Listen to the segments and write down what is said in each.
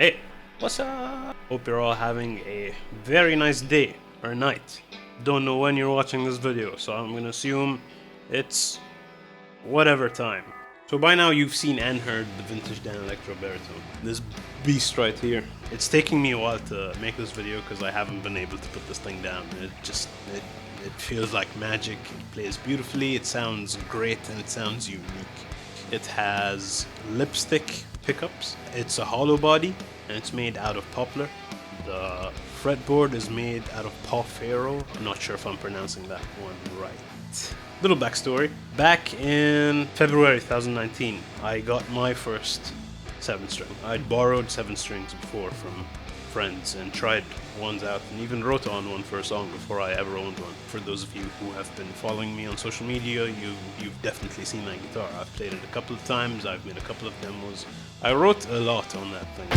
Hey, what's up? Hope you're all having a very nice day or night. Don't know when you're watching this video, so I'm gonna assume it's whatever time. So by now you've seen and heard the vintage Danelectro Baritone. This beast right here. It's taking me a while to make this video because I haven't been able to put this thing down. It feels like magic. It plays beautifully, it sounds great, and it sounds unique. It has lipstick pickups. It's a hollow body and it's made out of poplar. The fretboard is made out of Pofero. I'm not sure if I'm pronouncing that one right. Little backstory. Back in February 2019, I got my first 7-string. I'd borrowed 7 strings before from friends and tried ones out and even wrote on one for a song before I ever owned one. For those of you who have been following me on social media, you've definitely seen that guitar. I've played it a couple of times, I've made a couple of demos. I wrote a lot on that thing.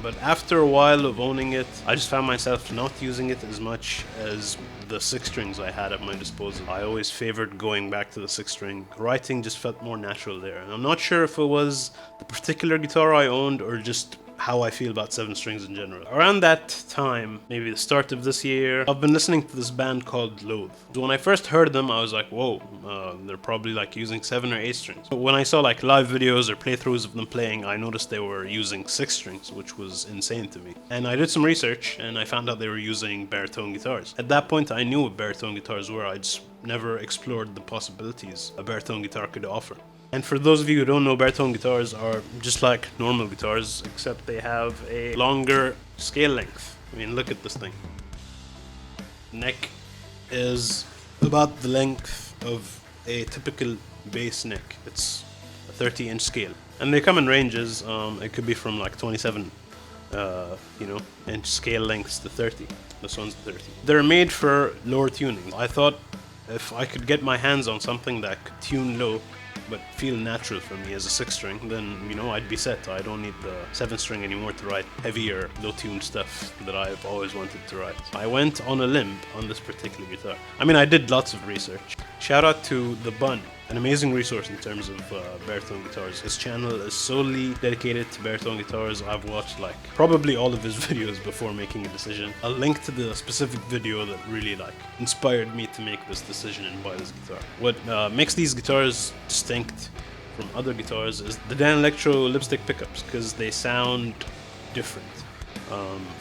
But after a while of owning it, I just found myself not using it as much as the 6 strings I had at my disposal. I always favored going back to the 6 string. Writing just felt more natural there. And I'm not sure if it was the particular guitar I owned or just how I feel about 7 strings in general. Around that time, maybe the start of this year, I've been listening to this band called Loathe. So when I first heard them, I was like, whoa, they're probably like using 7 or 8 strings. But when I saw like live videos or playthroughs of them playing, I noticed they were using 6 strings, which was insane to me. And I did some research and I found out they were using baritone guitars. At that point, I knew what baritone guitars were. I just never explored the possibilities a baritone guitar could offer. And for those of you who don't know, baritone guitars are just like normal guitars, except they have a longer scale length. I mean, look at this thing. Neck is about the length of a typical bass neck. It's a 30-inch scale. And they come in ranges. It could be from like 27 inch scale lengths to 30. This one's 30. They're made for lower tuning. I thought if I could get my hands on something that could tune low but feel natural for me as a 6-string, then I'd be set. I don't need the 7-string anymore to write heavier, low-tuned stuff that I've always wanted to write. I went on a limb on this particular guitar. I mean, I did lots of research. Shout out to the Bunn, an amazing resource in terms of baritone guitars. His channel is solely dedicated to baritone guitars. I've watched like probably all of his videos before making a decision. I'll link to the specific video that really inspired me to make this decision and buy this guitar. What makes these guitars distinct from other guitars is the Danelectro lipstick pickups, because they sound different.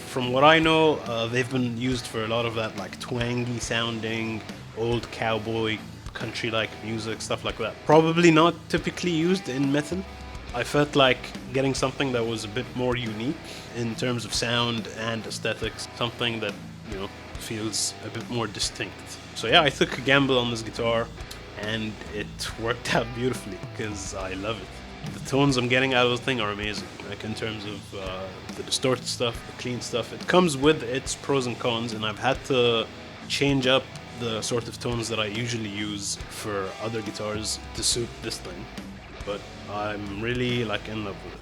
From what I know, they've been used for a lot of that like twangy sounding, old cowboy country-like music, stuff like that. Probably not typically used in metal. I felt like getting something that was a bit more unique in terms of sound and aesthetics, something that feels a bit more distinct. So yeah, I took a gamble on this guitar and it worked out beautifully because I love it. The tones I'm getting out of the thing are amazing, like in terms of the distorted stuff, the clean stuff. It comes with its pros and cons, and I've had to change up the sort of tones that I usually use for other guitars to suit this thing, but I'm really in love with it.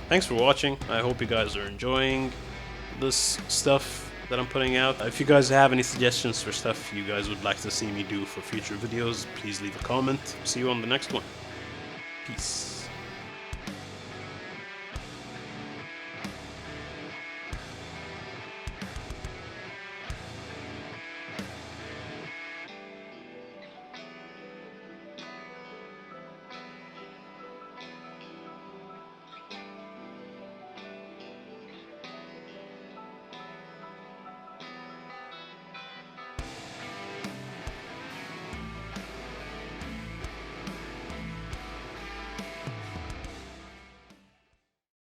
Thanks for watching. I hope you guys are enjoying this stuff that I'm putting out. If you guys have any suggestions for stuff you guys would like to see me do for future videos, please leave a comment. See you on the next one. Peace.